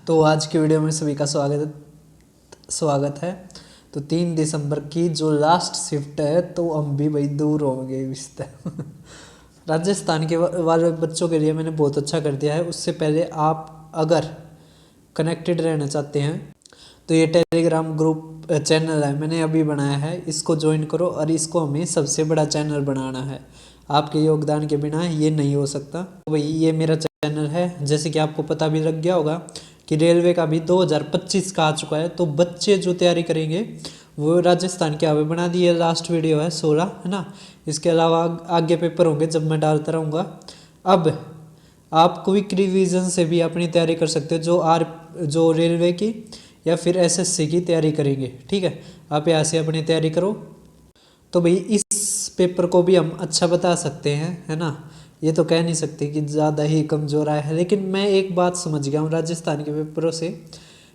तो आज की वीडियो में सभी का स्वागत है। तो 3 दिसंबर की जो लास्ट शिफ्ट है तो हम भी भाई दूर होंगे इससे राजस्थान के वाले बच्चों के लिए मैंने बहुत अच्छा कर दिया है। उससे पहले आप अगर कनेक्टेड रहना चाहते हैं तो ये टेलीग्राम ग्रुप चैनल है, मैंने अभी बनाया है, इसको ज्वाइन करो और इसको हमें सबसे बड़ा चैनल बनाना है। आपके योगदान के बिना ये नहीं हो सकता। तो भाई ये मेरा चैनल है, जैसे कि आपको पता भी लग गया होगा कि रेलवे का भी 2025 का आ चुका है। तो बच्चे जो तैयारी करेंगे वो राजस्थान के आगे बना दिए, लास्ट वीडियो है 16 है ना। इसके अलावा आगे पेपर होंगे जब मैं डालता रहूँगा। अब आप क्विक रिवीजन से भी अपनी तैयारी कर सकते हो, जो रेलवे की या फिर एसएससी की तैयारी करेंगे। ठीक है, आप यहाँ से अपनी तैयारी करो। तो भाई इस पेपर को भी हम अच्छा बता सकते हैं, है ना। ये तो कह नहीं सकते कि ज़्यादा ही कमज़ोर आया है, लेकिन मैं एक बात समझ गया हूँ राजस्थान के पेपरों से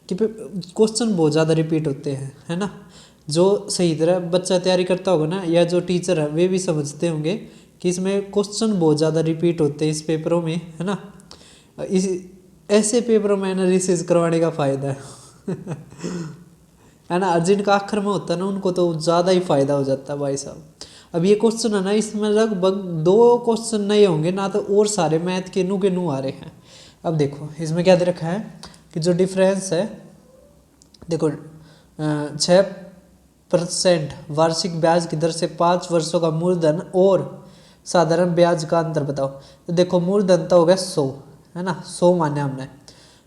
कि क्वेश्चन बहुत ज़्यादा रिपीट होते हैं, है ना। जो सही तरह बच्चा तैयारी करता होगा ना, या जो टीचर है वे भी समझते होंगे कि इसमें क्वेश्चन बहुत ज़्यादा रिपीट होते हैं इस पेपरों में, है ना। इस ऐसे पेपरों में एनालिसिस करवाने का फ़ायदा है ना। जिनका आखिर में होता है ना उनको तो ज़्यादा ही फ़ायदा हो जाता है भाई साहब। अब ये क्वेश्चन है ना, इसमें लगभग 2 क्वेश्चन नहीं होंगे ना, तो और सारे मैथ के नू आ रहे हैं। अब देखो इसमें क्या दे रखा है कि जो डिफरेंस है, देखो 6% वार्षिक ब्याज की दर से 5 वर्षों का मूलधन और साधारण ब्याज का अंतर बताओ। तो देखो मूलधन तो हो गया 100, है ना, 100 माने हमने,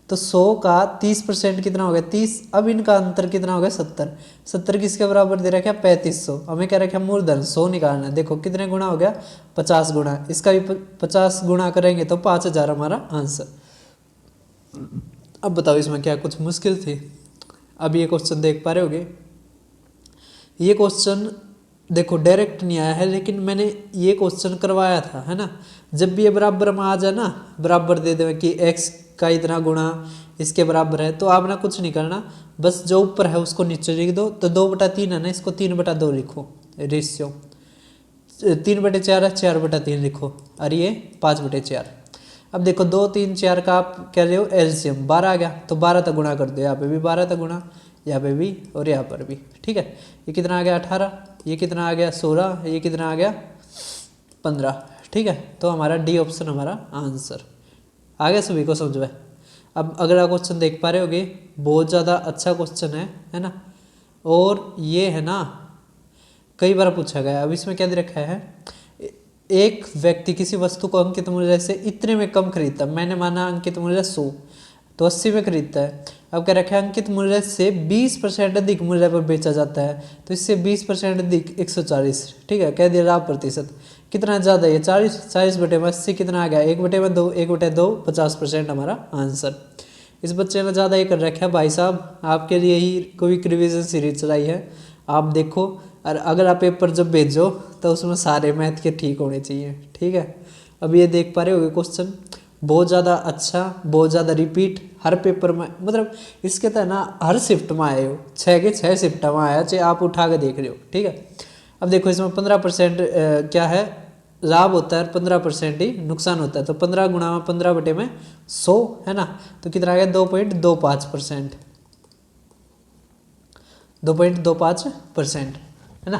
तो 100 का 30% कितना हो गया 30। अब इनका अंतर कितना हो गया 70। 70 किसके बराबर दे रखा है 3500। हमें क्या रखा है मूलधन 100 निकालना है। देखो कितने गुना हो गया 50 गुना, इसका भी 50 गुना करेंगे तो 5000 हमारा आंसर। अब बताओ इसमें क्या कुछ मुश्किल थी। अब ये क्वेश्चन देख पा रहे होगे, ये क्वेश्चन देखो डायरेक्ट नहीं आया है, लेकिन मैंने ये क्वेश्चन करवाया था, है ना। जब भी ये बराबर में आ जाए ना, बराबर दे दें कि x का इतना गुणा इसके बराबर है, तो आपने कुछ नहीं करना, बस जो ऊपर है उसको नीचे लिख दो। तो 2/3 है ना, इसको 3/2 लिखो, रेशियो 3/4 है, 4/3 लिखो, और ये 5/4। अब देखो 2 3 4 का आप कह रहे हो एलसीएम 12 आ गया, तो 12 तक गुणा कर दो। यहाँ पे भी 12 तक गुणा, यहाँ पे भी और यहाँ पर भी। ठीक है, ये कितना आ गया 18, ये कितना आ गया 16, ये कितना आ गया 15। ठीक है, तो हमारा डी ऑप्शन हमारा आंसर आ गया। सभी को समझ में। अब अगला क्वेश्चन देख पा रहे होगे, बहुत ज़्यादा अच्छा क्वेश्चन है ना। और ये है ना कई बार पूछा गया। अब इसमें क्या दे रखा है, एक व्यक्ति किसी वस्तु को अंकित मूल्य से इतने में कम खरीदता, मैंने माना अंकित मूल्य 100, तो 80 में खरीदता है। अब क्या रखा है अंकित मूल्य से 20% अधिक मूल्य पर बेचा जाता है, तो इससे 20% अधिक 140। ठीक है, कह दिया लाभ प्रतिशत कितना ज़्यादा है 40, 40/80 कितना आ गया 1/2, 1/2 50% हमारा आंसर। इस बच्चे ने ज़्यादा ये कर रखा है भाई साहब, आपके लिए ही क्विक रिवीजन सीरीज चलाई है, आप देखो। और अगर आप पेपर जब भेजो तो उसमें सारे मैथ के ठीक होने चाहिए। ठीक है, अब ये देख पा रहे होगे क्वेश्चन बहुत ज़्यादा अच्छा, बहुत ज़्यादा रिपीट हर पेपर में, मतलब इसके तो ना हर शिफ्ट में आए हो, 6 के 6 शिफ्ट में आया, चाहे आप उठा के देख रहे हो। ठीक है, अब देखो इसमें 15% क्या है लाभ होता है, 15% ही नुकसान होता है। तो 15 गुणा में 15/100 है ना, तो कितना आ गया 2.25%, 2.25% है ना।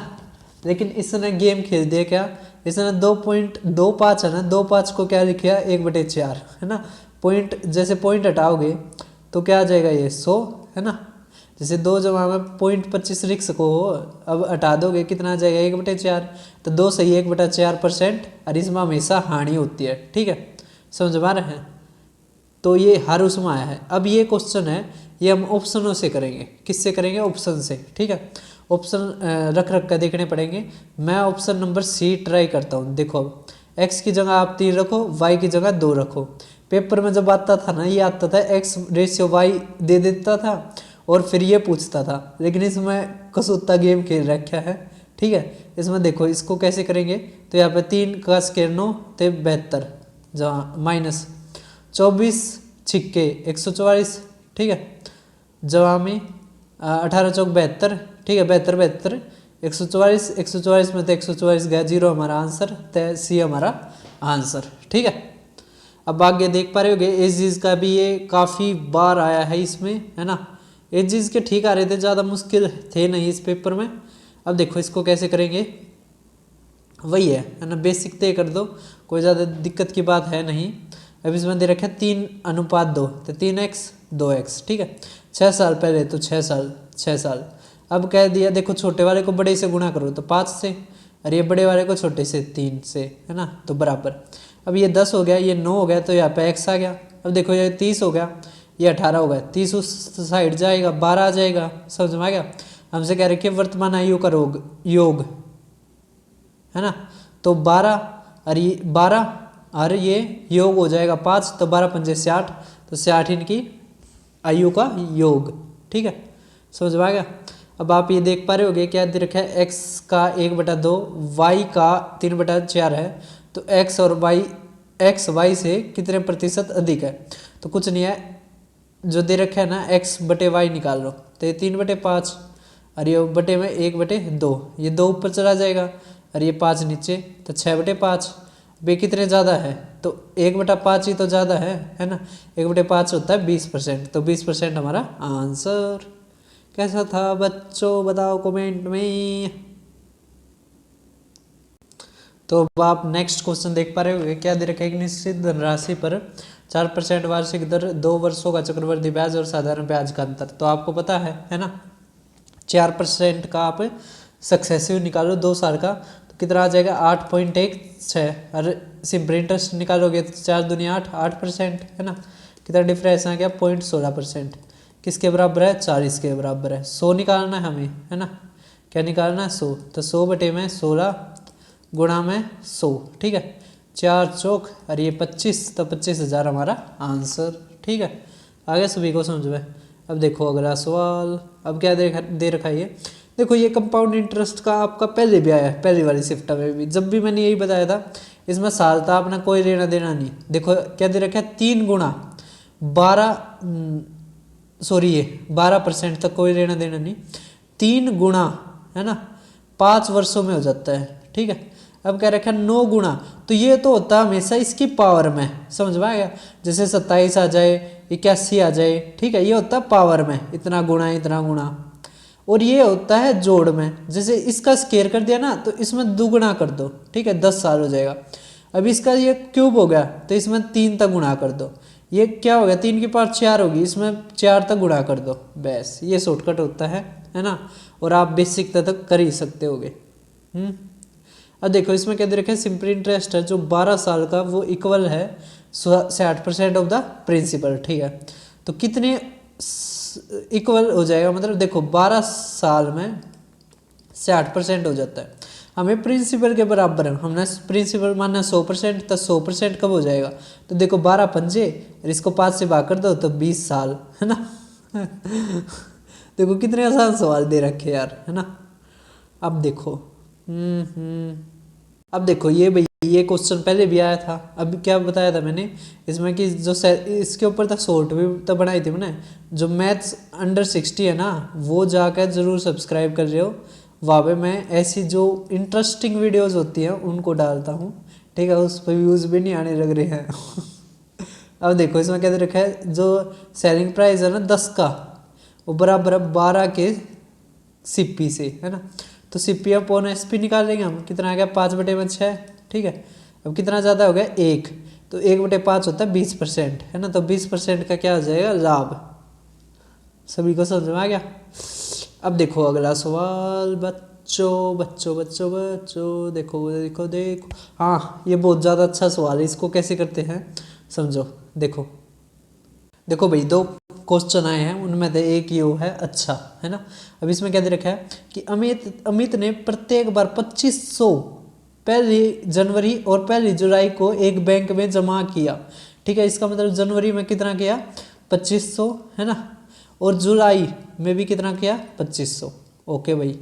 लेकिन इसने गेम खेल दिया क्या, इसने 2.25 है ना, 2.5 को क्या लिखा 1/4 है ना। पॉइंट जैसे पॉइंट हटाओगे तो क्या आ जाएगा ये 100 है ना। जैसे 2 जमा में 0.25 लिख सको, अब हटा दोगे कितना आ जाएगा 1/4। तो 2 सही 1/4%, और इसमें हमेशा हानि होती है। ठीक है, समझ पा रहे हैं। तो ये हर उसमें आया है। अब ये क्वेश्चन है, ये हम ऑप्शनों से करेंगे। किससे करेंगे, ऑप्शन से। ठीक है, ऑप्शन रख कर देखने पड़ेंगे। मैं ऑप्शन नंबर सी ट्राई करता हूँ। देखो x की जगह आप 3 रखो, y की जगह 2 रखो। पेपर में जब आता था ना, ये आता था x/y दे देता था और फिर ये पूछता था, लेकिन इसमें कसूता गेम खेल रखा है। ठीक है, इसमें देखो इसको कैसे करेंगे, तो यहाँ पे 3 का स्क्वायर 9 तो 72, जहाँ माइनस 24 छिक्के 144। ठीक है, जवाब में 18 चौक 72। ठीक है, 72 144, 144 में तो 144 गया 0 हमारा आंसर, तो सी हमारा आंसर। ठीक है, अब आगे देख पा रहे होगे एजीज का भी ये काफ़ी बार आया है इसमें, है ना। एजीज के ठीक आ रहे थे, ज़्यादा मुश्किल थे नहीं इस पेपर में। अब देखो इसको कैसे करेंगे, वही है ना, बेसिक तय कर दो, कोई ज़्यादा दिक्कत की बात है नहीं। अब इसमें दे रखा है 3:2, तो 3x 2x, ठीक है। 6 साल पहले तो 6 साल 6 साल। अब कह दिया देखो छोटे वाले को बड़े से गुणा करो तो 5 से, और ये बड़े वाले को छोटे से 3 से, है ना, तो बराबर। अब ये 10 हो गया, ये 9 हो गया, तो यहाँ पे x आ गया। अब देखो ये 30 हो गया, ये 18 हो गया, 30 उस साइड जाएगा, 12 आ जाएगा, समझ में आ गया। हमसे कह रहे कि वर्तमान आयु का योग, है ना, तो 12 और ये 12 और ये योग हो जाएगा 5, तो 12 पंजे 60, तो 60 इनकी आयु का योग, ठीक है, समझ में आ गया। अब आप ये देख पा रहे होगे क्या दे रखा है, x का 1/2, y का 3/4 है, तो x और y से कितने प्रतिशत अधिक है, तो कुछ नहीं है, जो दे रखा है ना x/y निकाल लो, तो ये 3/5 और ये बटे में 1/2, ये 2 ऊपर चला जाएगा और ये 5 नीचे, तो 6/5। वे कितने ज़्यादा है, तो 1/5 ही तो ज़्यादा है ना। 1/5 होता है 20%, तो 20% हमारा आंसर। कैसा था बच्चों, बताओ कमेंट में। तो अब आप नेक्स्ट क्वेश्चन देख पा रहे हो, क्या दे रखा है, एक निश्चित धनराशि पर 4% वार्षिक दर, 2 वर्षों का चक्रवृद्धि ब्याज और साधारण ब्याज का अंतर। तो आपको पता है ना, 4% का आप सक्सेसिव निकालो 2 साल का, तो कितना आ जाएगा 8.16, और सिंपल इंटरेस्ट निकालोगे तो 4 दूनी 8, 8%, है ना। कितना डिफरेंस आ गया 0.16%, किसके बराबर है, 40 के बराबर है। 100 निकालना है हमें, है ना, क्या निकालना है 100, तो 100 बटे में 16 गुणा में 100, ठीक है, 4 चौक और ये 25, तो 25,000 हमारा आंसर, ठीक है। आगे सभी को समझ में। अब देखो अगला सवाल, अब क्या दे रखा है ये, देखो ये कंपाउंड इंटरेस्ट का आपका पहले भी आया है, पहली वाली शिफ्ट में भी, जब भी मैंने यही बताया था, इसमें साल था अपना कोई लेना देना नहीं। देखो क्या दे रखा है, 3 गुणा 12% तक कोई लेना देना नहीं, 3 गुणा, है ना, 5 वर्षों में हो जाता है, ठीक है। अब कह रखा है 9 गुणा, तो ये तो होता है हमेशा इसकी पावर में, समझ में आएगा, जैसे 27 आ जाए, 81 आ जाए, ठीक है, ये होता है पावर में, इतना गुणा इतना गुणा। और ये होता है जोड़ में, जैसे इसका स्केयर कर दिया ना, तो इसमें दुगुना कर दो, ठीक है, 10 साल हो जाएगा। अब इसका ये क्यूब हो गया, तो इसमें 3 तक गुणा कर दो, ये क्या हो गया 3 की पावर 4 होगी, इसमें 4 तक गुणा कर दो, बस ये शॉर्टकट होता है ना। और आप बेसिक तक कर ही सकते होगे। अब देखो इसमें क्या दे रखा है, सिंपल इंटरेस्ट है जो 12 साल का, वो इक्वल है 60% ऑफ द प्रिंसिपल, ठीक है। तो कितने इक्वल हो जाएगा, मतलब देखो 12 साल में 60% हो जाता है, हमें प्रिंसिपल के बराबर है, हमने प्रिंसिपल माना 100%, तो 100% कब हो जाएगा, तो देखो 12 पंजे और इसको 5 से भाग कर दो तो 20 साल, है ना। देखो कितने आसान सवाल दे रखे यार, है ना। अब देखो अब देखो ये क्वेश्चन पहले भी आया था। अभी क्या बताया था मैंने इसमें कि जो इसके ऊपर तक शॉर्ट भी तो बनाई थी मैंने, जो मैथ्स अंडर 60 है ना, वो जाकर जरूर सब्सक्राइब कर रहे हो, वहाँ पे मैं ऐसी जो इंटरेस्टिंग वीडियोस होती हैं उनको डालता हूँ, ठीक है, उस पर व्यूज़ भी नहीं आने लग रहे हैं। अब देखो इसमें क्या दे रखा है, जो सेलिंग प्राइस है ना 10 का, वो बराबर 12 के सीपी से, है ना। तो सीपी अपॉन एसपी निकाल लेंगे हम, कितना आ गया 5/6, ठीक है। अब कितना ज़्यादा हो गया 1, तो 1/5 होता है 20%, है ना, तो 20% का क्या हो जाएगा लाभ। सभी को समझ में आ गया। अब देखो अगला सवाल बच्चों बच्चों बच्चों बच्चों, देखो देखो देखो, हाँ ये बहुत ज़्यादा अच्छा सवाल है, इसको कैसे करते हैं समझो। देखो देखो भाई 2 क्वेश्चन आए हैं, उनमें से एक ये है अच्छा, है ना। अब इसमें क्या दे रखा है कि अमित ने प्रत्येक बार 2500 1 जनवरी और 1 जुलाई को एक बैंक में जमा किया, ठीक है। इसका मतलब जनवरी में कितना किया 2500, है ना, और जुलाई में भी कितना किया 2500, ओके भाई।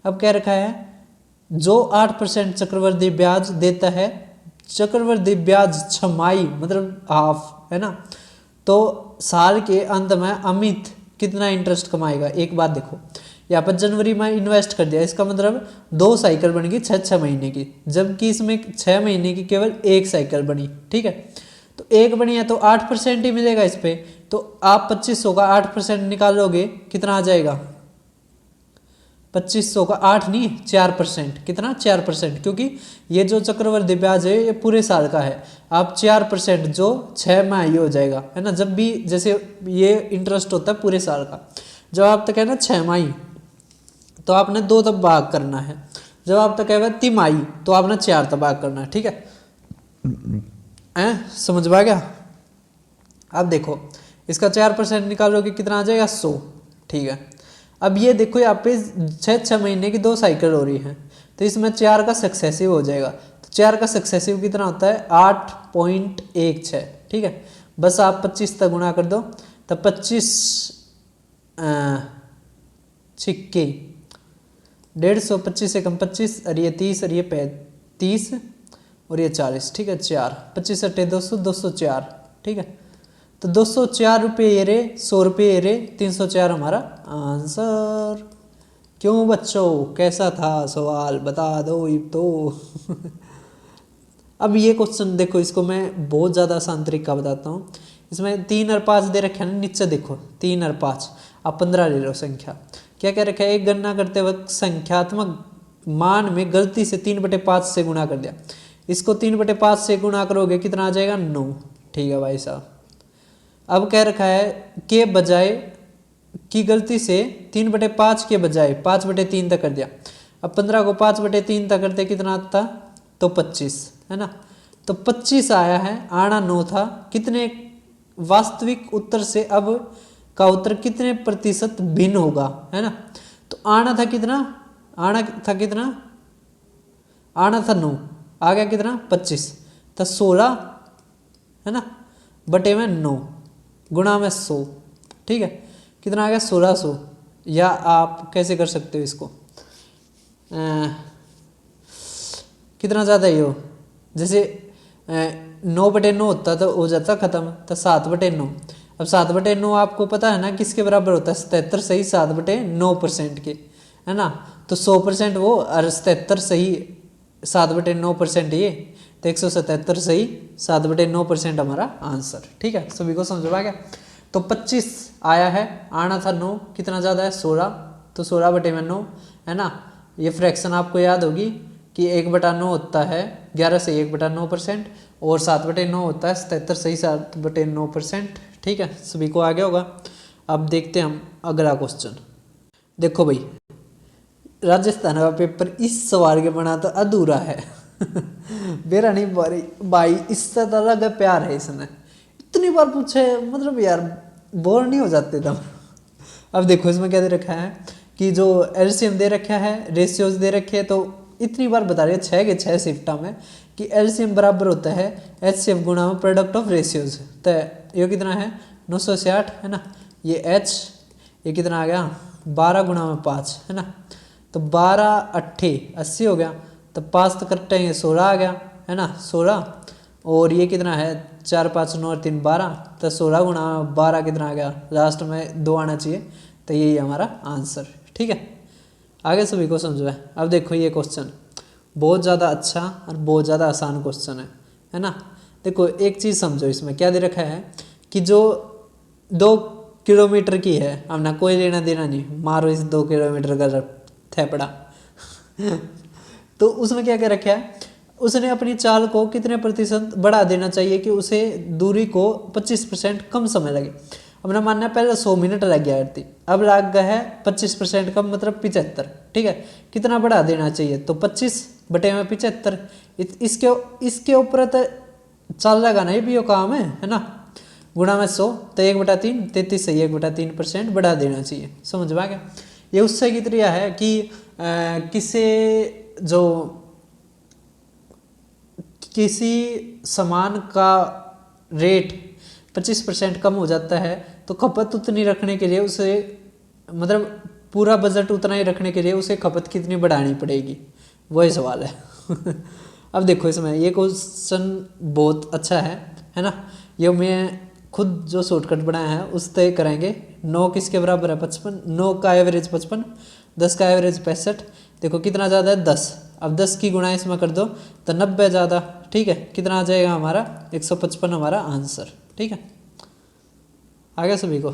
अब कह रखा है जो 8% चक्रवृद्धि ब्याज देता है, चक्रवृद्धि ब्याज छमाही मतलब हाफ, है ना, तो साल के अंत में अमित कितना इंटरेस्ट कमाएगा। एक बात देखो, यहाँ पर जनवरी में इन्वेस्ट कर दिया, इसका मतलब 2 साइकिल बन गई 6 महीने की, जबकि इसमें 6 महीने की केवल 1 साइकिल बनी, ठीक है। तो 1 बढ़िया तो 8% ही मिलेगा इस पे। तो आप 2500 का 8% निकालोगे कितना आ जाएगा, 2500 का 8 नहीं 4%, कितना 4%, क्योंकि ये जो चक्रवृद्धि ब्याज है ये पूरे साल का है। आप 4% जो 6 माह हो जाएगा, है ना। जब भी जैसे ये इंटरेस्ट होता है पूरे साल का, जब आप तक है ना 6 माही तो आपने 2 तक भाग करना है, जब आप तक है तिमाही तो आपने 4 तक भाग करना है, ठीक है, समझ में आ गया। अब देखो इसका 4% निकालोगे कितना आ जाएगा 100, ठीक है। अब ये देखो यहाँ पे 6 महीने की 2 साइकिल हो रही हैं, तो इसमें 4 का सक्सेसिव हो जाएगा। तो 4 का सक्सेसिव कितना होता है 8.16, ठीक है। बस आप 25 तक गुणा कर दो, तो 25 छिक्के 150, 25 से कम 25, और ये 30, और ये 35, और ये 40, ठीक है। 4 25 अट्ठे 200, 204, ठीक है। तो 204 रुपये ये रे, 100 रुपये ये रे, 304 हमारा आंसर। क्यों बच्चों, कैसा था सवाल बता दो ये तो। अब ये क्वेश्चन देखो, इसको मैं बहुत ज़्यादा आसान तरीका बताता हूँ। इसमें 3 और 5 दे रखे हैं ना, नीचे देखो 3 और 5, आप 15 ले लो संख्या। क्या क्या रखा है, एक गणना करते वक्त संख्यात्मक मान में गलती से 3/5 से गुणा कर दिया। इसको 3/5 से गुणा करोगे कितना आ जाएगा 9, ठीक है भाई साहब। अब कह रखा है के बजाय की गलती से 3/5 के बजाय 5/3 तक कर दिया। अब 15 को 5/3 तक करते कितना आता, तो 25, है ना। तो 25 आया है, आना 9 था। कितने वास्तविक उत्तर से अब का उत्तर कितने प्रतिशत भिन्न होगा, है ना। तो आना था कितना, आना था कितना, आना था 9, आ गया कितना 25, तो 16, है ना, बटे में 9 गुणा में 100, ठीक है। कितना आ गया 1600। या आप कैसे कर सकते हो इसको, कितना ज़्यादा ही हो, जैसे 9/9 होता तो हो जाता ख़त्म, तो 7/9। अब 7/9 आपको पता है ना किसके बराबर होता है, 77 सही 7/9% के, है ना। तो 100% वो, और 77 सही 7/9% ये, तो 177 सही 7/9% हमारा आंसर, ठीक है। सभी को समझ में आ गया। तो 25 आया है, आना था 9, कितना ज़्यादा है 16, तो 16/9, है ना। ये फ्रैक्शन आपको याद होगी कि 1/9 होता है 11 से 1/9%, और 7/9 होता है 77 सही 7/9%, ठीक है। सभी को आ गया होगा। अब देखते हैं हम अगला क्वेश्चन। देखो भाई, राजस्थान का पेपर इस सवाल के बना तो अधूरा है। मेरा नहीं भाई, इससे तो अलग प्यार है इसमें, इतनी बार पूछे, मतलब यार बोर नहीं हो जाते तुम। अब देखो इसमें क्या दे रखा है कि जो एलसीएम दे रखा है, रेशियोज दे रखे हैं, तो इतनी बार बता रहे हैं 6 के 6 शिफ्टा में कि एलसीएम बराबर होता है एचसीएफ गुणा में प्रोडक्ट ऑफ रेशियोज। तो ये कितना है 960, है ना। ये एच, ये कितना आ गया 12 गुणा में 5, है ना। तो 12 अट्ठे 80 हो गया, तो 5 तो कट्टे ये 16 आ गया, है ना 16। और ये कितना है 4 5 9 3 12, तो 16 गुणा 12 कितना आ गया, लास्ट में 2 आना चाहिए, तो यही हमारा आंसर, ठीक है। आगे सभी को समझो है। अब देखो ये क्वेश्चन बहुत ज़्यादा अच्छा और बहुत ज़्यादा आसान क्वेश्चन है ना। देखो एक चीज़ समझो, इसमें क्या दे रखा है कि जो 2 किलोमीटर की है, अब ना कोई लेना देना नहीं, मारो इस 2 किलोमीटर का थैपड़ा। तो उसमें क्या क्या रखा है, उसने अपनी चाल को कितने प्रतिशत बढ़ा देना चाहिए कि उसे दूरी को 25% कम समय लगे। अपना मानना है पहले 100 मिनट लग गया थी, अब लग गया है 25% कम, मतलब 75, ठीक है। कितना बढ़ा देना चाहिए, तो 25/75। इसके ऊपर तो चाल लगाना ही भी काम है ना। गुणा में 100, तो 1/3 33 सही 1/3% बढ़ा देना चाहिए। समझ में आ गया। ये उससे की क्रिया है कि किसी सामान का रेट 25% कम हो जाता है, तो खपत उतनी रखने के लिए उसे, मतलब पूरा बजट उतना ही रखने के लिए उसे खपत कितनी बढ़ानी पड़ेगी, वही सवाल है। अब देखो इसमें ये क्वेश्चन बहुत अच्छा है ना। ये मैं खुद जो शॉर्टकट बनाया है उस तय करेंगे। 9 किसके बराबर है 55, 9 का एवरेज 55, 10 का एवरेज 65। देखो कितना ज़्यादा है 10, अब 10 की गुणा इसमें कर दो तो 90 ज़्यादा, ठीक है, कितना आ जाएगा हमारा 155 हमारा आंसर, ठीक है। आ गया सभी को?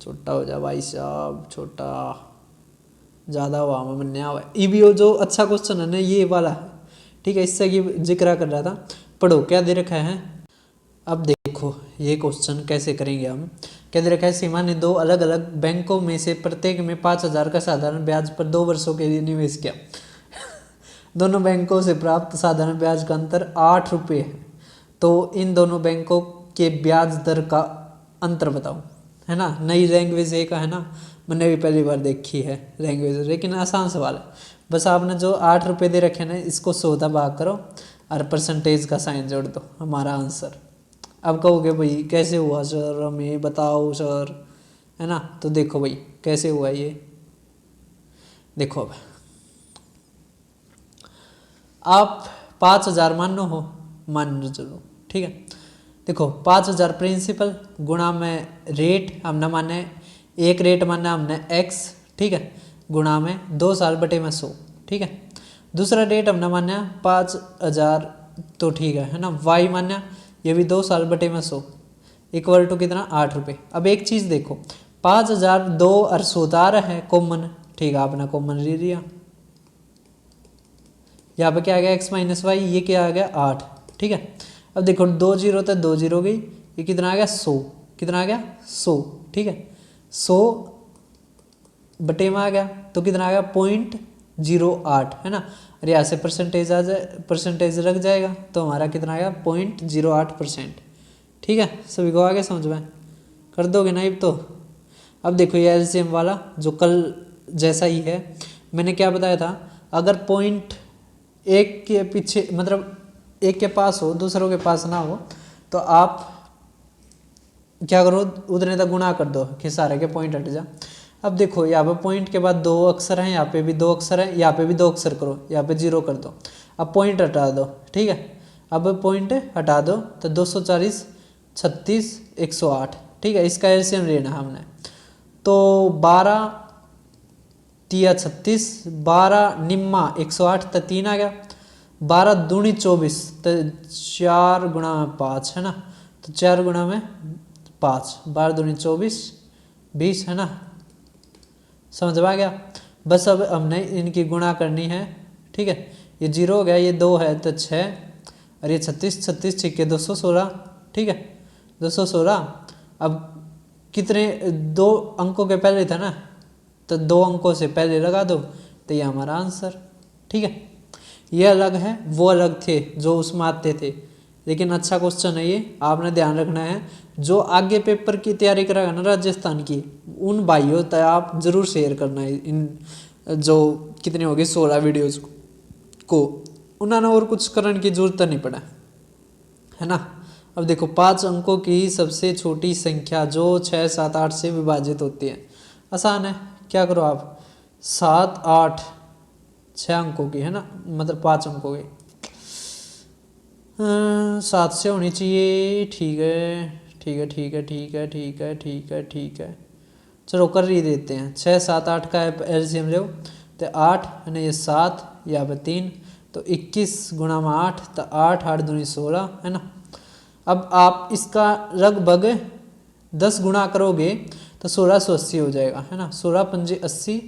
छोटा हो जा भाई साहब, छोटा ज़्यादा हुआ में बनने आवा। ईवीओ जो अच्छा क्वेश्चन है ना ये वाला है, ठीक है, इससे की जिक्र कर रहा था। पढ़ो क्या दे रखा है। अब देखो ये क्वेश्चन कैसे करेंगे हम। क्या दे रखा है, सीमा ने दो अलग अलग बैंकों में से प्रत्येक में 5,000 का साधारण ब्याज पर 2 वर्षों के लिए निवेश किया। दोनों बैंकों से प्राप्त साधारण ब्याज का अंतर 8 रुपये है, तो इन दोनों बैंकों के ब्याज दर का अंतर बताओ, है ना। नई लैंग्वेज एक है ना, मैंने भी पहली बार देखी है लैंग्वेज, लेकिन आसान सवाल है। बस आपने जो 8 रुपये दे रखे ना इसको 100 भाग करो और परसेंटेज का साइन जोड़ दो, हमारा आंसर। अब कहोगे भाई कैसे हुआ सर, हमें बताओ सर, है ना। तो देखो भाई कैसे हुआ ये, देखो अब आप 5,000 मानो हो, मान लो चलो, ठीक है। देखो 5,000 प्रिंसिपल गुणा में रेट हमने माने, एक रेट माना हमने x, ठीक है, गुणा में 2 साल बटे में 100, ठीक है। दूसरा रेट हमने माना 5,000, तो ठीक है ना। y माना ये भी 2 साल बटे में 100 इक्वल टू कितना 8 रुपये। अब एक चीज़ देखो 5,000 2 और 100 आ रहा है कॉमन, ठीक है, आपने कॉमन ले लिया। यहाँ पे क्या आ गया x माइनस वाई, ये क्या आ गया 8, ठीक है। अब देखो 2 जीरो तो 2 जीरो गई, ये कितना आ गया 100, कितना आ गया 100, ठीक है। 100 बटे में आ गया तो कितना आ गया 0.08, है ना। और यहाँ से परसेंटेज आ जाए, परसेंटेज लग जाएगा तो हमारा कितना आ गया 0.08%, ठीक है। सभी को आगे समझ में कर दोगे ना अब तो। अब देखो ये एलसीएम वाला जो कल जैसा ही है, मैंने क्या बताया था, अगर पॉइंट एक के पीछे मतलब एक के पास हो दूसरों के पास ना हो तो आप क्या करो उतने तक गुणा कर दो कि सारे के पॉइंट हट जा। अब देखो यहाँ पे पॉइंट के बाद 2 अक्षर हैं, यहाँ पे भी 2 अक्षर हैं, यहाँ पे भी 2 अक्षर करो, यहाँ पे 0 कर दो। अब पॉइंट हटा दो, ठीक है। अब पॉइंट हटा दो तो 240 36 108, ठीक है। इसका एलसीएम लेना हमने तो 12 तिया 36, 12 निम्मा 108 तो 3 आ गया, 12 दूनी 24 तो 4 गुणा में 5, है ना। तो 4 गुणा में 5, 12 दूनी 24 20, है ना। समझ में आ गया। बस अब हमने इनकी गुणा करनी है, ठीक है। ये 0 हो गया, ये 2 है तो 6 और ये 36 36 छिक्के 216, ठीक है 216। अब कितने 2 अंकों के पहले था ना, तो 2 अंकों से पहले लगा दो तो ये हमारा आंसर, ठीक है। ये अलग है वो अलग थे जो उसमें आते थे, लेकिन अच्छा क्वेश्चन है ये, आपने ध्यान रखना है। जो आगे पेपर की तैयारी करेगा ना राजस्थान की, उन भाइयों तक आप जरूर शेयर करना है इन जो कितने हो गए 16 वीडियोज़ को, उन्होंने और कुछ करने की जरूरत नहीं पड़ा, है ना। अब देखो 5 अंकों की सबसे छोटी संख्या जो 6 7 8 से विभाजित होती है, आसान है। क्या करो आप 7 8 6 अंकों की, है ना, मतलब 5 अंकों की 7 से होनी चाहिए, ठीक है ठीक है ठीक है ठीक है ठीक है ठीक है ठीक है। चलो कर ही देते हैं। 6 7 8 का एलसीएम लो तो 8 है ये 7 यहाँ पे 3 तो 21 गुणा में 8 तो 8 8 दूनी 16, है ना। अब आप इसका लगभग 10 गुणा करोगे तो 1680 हो जाएगा, है ना। 16 पंजे 80,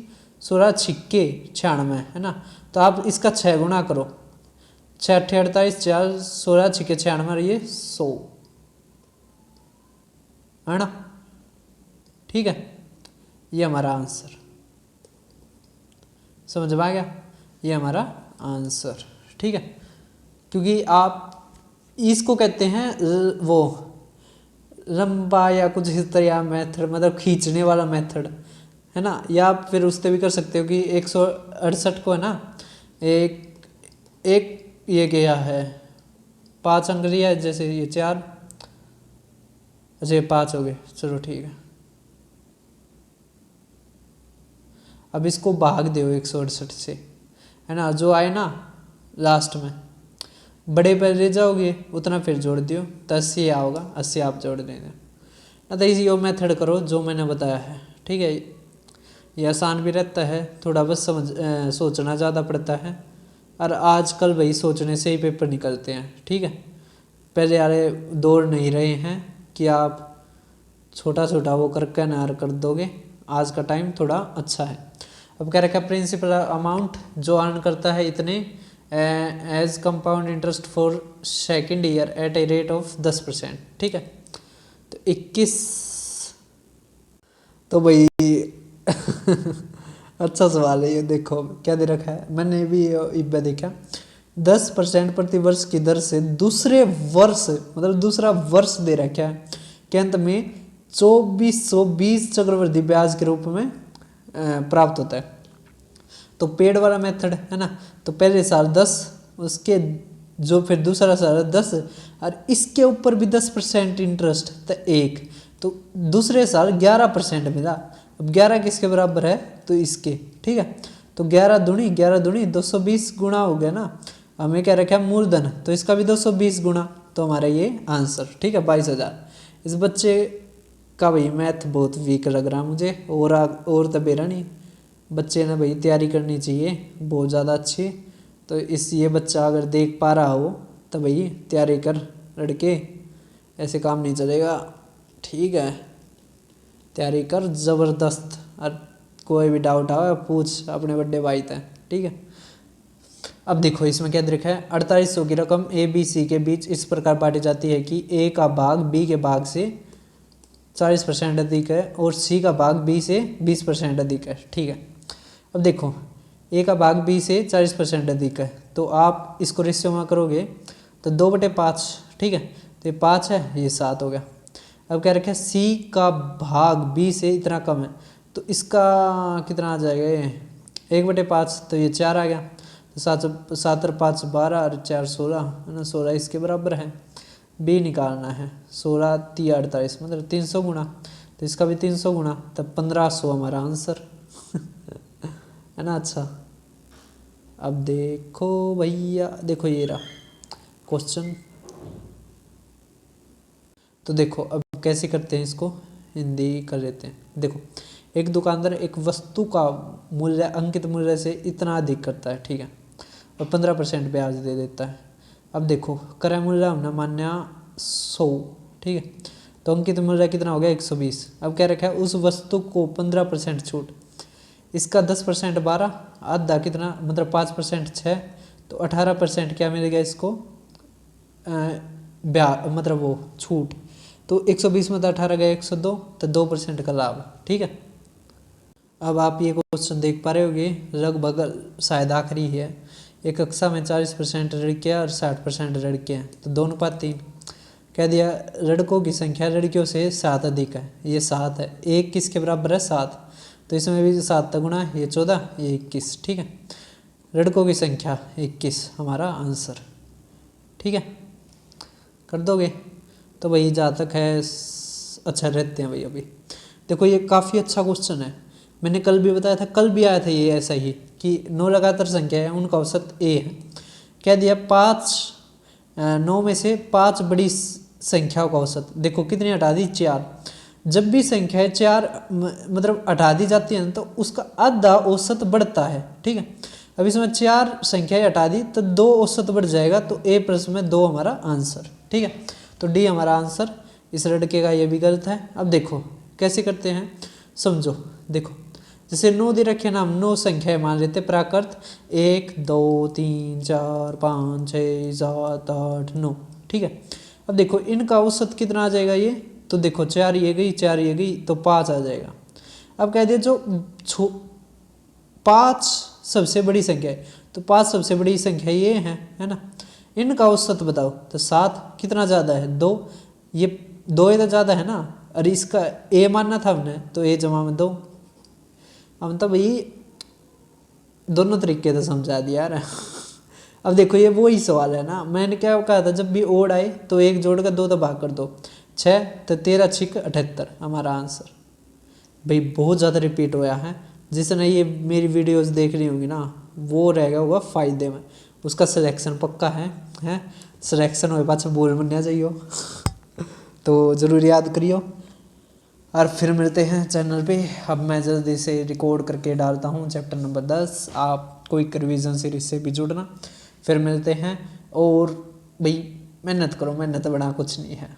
16 छिक्के 96, है ना। तो आप इसका 6 गुणा करो, 6 8 48 4 16 छिक्के 96 और ये 100, है ना, ठीक है। ये हमारा आंसर समझ में आ गया, ये हमारा आंसर, ठीक है। क्योंकि आप इसको कहते हैं वो लंबा या कुछ इस तरह मेथड, मतलब खींचने वाला मेथड, है ना। या आप फिर उससे भी कर सकते हो कि 168 को, है ना, एक ये गया है 5 अंक लिया है, जैसे ये 4, अच्छा ये 5 हो गए, चलो ठीक है। अब इसको भाग दो 168 से, है ना, जो आए ना लास्ट में बड़े पर ले जाओगे उतना फिर जोड़ दियो तो 80 आओगा, 80 आप जोड़ देना ना। तो इसी वो मेथड करो जो मैंने बताया है, ठीक है। ये आसान भी रहता है थोड़ा, बस सोचना ज़्यादा पड़ता है। और आजकल भाई सोचने से ही पेपर निकलते हैं, ठीक है। पहले वाले दौर नहीं रहे हैं कि आप छोटा छोटा वो करके नार कर दोगे। आज का टाइम थोड़ा अच्छा है। अब कह रखा प्रिंसिपल अमाउंट जो अर्न करता है इतने as compound interest for second year at a rate of 10%, ठीक है। तो 21 तो भाई अच्छा सवाल है ये। देखो क्या दे रखा है, मैंने भी इब्बे देखा 10% प्रति वर्ष की दर से दूसरे वर्ष मतलब दूसरा वर्ष दे रखा है के अंत में 2420 चक्रवृद्धि ब्याज के रूप में प्राप्त होता है। तो पेड वाला मेथड है ना, तो पहले साल 10, उसके जो फिर दूसरा साल 10 और इसके ऊपर भी 10% इंटरेस्ट तो 1, तो दूसरे साल 11% मिला। अब 11 किसके बराबर है, तो इसके, ठीक है। तो 11 दूनी 220 गुना हो गया ना। हमें क्या रखा है मूलधन, तो इसका भी 220 गुना, तो हमारा ये आंसर, ठीक है 22,000। इस बच्चे का भाई मैथ बहुत वीक लग रहा मुझे, और तो बेरा नहीं। बच्चे ने भाई तैयारी करनी चाहिए बहुत ज़्यादा अच्छी। तो इस ये बच्चा अगर देख पा रहा हो तो भाई तैयारी कर लड़के, ऐसे काम नहीं चलेगा, ठीक है। तैयारी कर ज़बरदस्त, और कोई भी डाउट आवे पूछ अपने बड़े भाई थे, ठीक है। अब देखो इसमें क्या लिखा है, 4800 की रकम ए बी सी के बीच इस प्रकार बांटी जाती है कि ए का भाग बी के भाग से 40% अधिक है और सी का भाग बी से 20% अधिक है, ठीक है। अब देखो ए का भाग बी से 40% अधिक है, तो आप इसको रेशियो में करोगे तो 2/5, ठीक है। तो ये 5 है, ये 7 हो गया। अब क्या रखा है सी का भाग बी से इतना कम है, तो इसका कितना आ जाएगा ये 1/5, तो ये 4 आ गया। तो 7 और 5 12 और 4 16 है ना, 16 इसके बराबर है। बी निकालना है, 16 3 48 मतलब 300 गुना, तो इसका भी 300 गुना, तब 1500 हमारा आंसर है ना। अच्छा अब देखो भैया, देखो ये रहा क्वेश्चन। तो देखो अब कैसे करते हैं इसको, हिंदी कर लेते हैं। देखो एक दुकानदार एक वस्तु का मूल्य अंकित मूल्य से इतना अधिक करता है, ठीक है, और 15% ब्याज दे देता है। अब देखो क्रय मूल्य हमने मान्या 100, ठीक है, तो अंकित मूल्य कितना हो गया 120। अब क्या रखा है उस वस्तु को 15% छूट, इसका 10% 12, आधा कितना मतलब 5% 6, तो 18% क्या मिलेगा इसको मतलब वो छूट। तो 120 में तो 18 गया 102, तो 2% का लाभ, ठीक है। अब आप ये क्वेश्चन देख पा रहे होगे, लगभग शायद आखिरी है। एक कक्षा में 40% लड़कियाँ और 60% लड़कियाँ, तो 2:3 कह दिया। लड़कों की संख्या लड़कियों से 7 अधिक है, ये 7 है। एक किसके बराबर है 7, तो इसमें भी 7 का गुना, ये 14 ये 21, ठीक है। लड़कों की संख्या 21 हमारा आंसर, ठीक है। कर दोगे तो भाई जहाँ तक है अच्छा रहते हैं भाई। अभी देखो ये काफ़ी अच्छा क्वेश्चन है, मैंने कल भी बताया था, कल भी आया था ये ऐसा ही कि 9 लगातार संख्या है उनका औसत ए है। कह दिया 9 में से 5 बड़ी संख्याओं का औसत, देखो कितनी हटा दी 4। जब भी संख्या 4 मतलब हटा दी जाती है तो उसका आधा औसत बढ़ता है, ठीक है। अब इसमें 4 संख्याएं हटा दी तो 2 औसत बढ़ जाएगा, तो ए प्लस में 2 हमारा आंसर, ठीक है। तो डी हमारा आंसर। इस लड़के का ये भी गलत है। अब देखो कैसे करते हैं, समझो। देखो जैसे 9 दे रखे ना, हम 9 संख्याएं मान लेते प्राकृत 1 2 3 4 5 6 7 8 9, ठीक है। अब देखो इनका औसत कितना आ जाएगा ये, तो देखो 4 ये गई 4 ये गई, तो 5 आ जाएगा। अब कह दिए जो 5 सबसे बड़ी संख्या है, तो 5 सबसे बड़ी संख्या ये है ना, इनका औसत बताओ। तो 7 कितना ज़्यादा है 2, ये 2 तो ज़्यादा है ना, और इसका ए मानना था हमने, तो ए जमा में 2। हम तो भाई दोनों तरीके से समझा दिया यार। अब देखो ये वही सवाल है ना, मैंने क्या कहा था, जब भी ओड आए तो 1 जोड़कर 2 तो भाग कर दो, 6 तो 13 6 78 हमारा आंसर। भाई बहुत ज़्यादा रिपीट होया है, जिसने ये मेरी वीडियोस देख रही होंगी ना वो रहेगा हुआ फ़ायदे में, उसका सिलेक्शन पक्का है सिलेक्शन हो पास बोल बनना चाहिए तो ज़रूर याद करियो। और फिर मिलते हैं चैनल पे। अब मैं जल्दी से रिकॉर्ड करके डालता हूँ चैप्टर नंबर 10। आप क्विक रिवीजन सीरीज से भी जुड़ना। फिर मिलते हैं। और भाई मेहनत करो, मेहनत बड़ा कुछ नहीं है।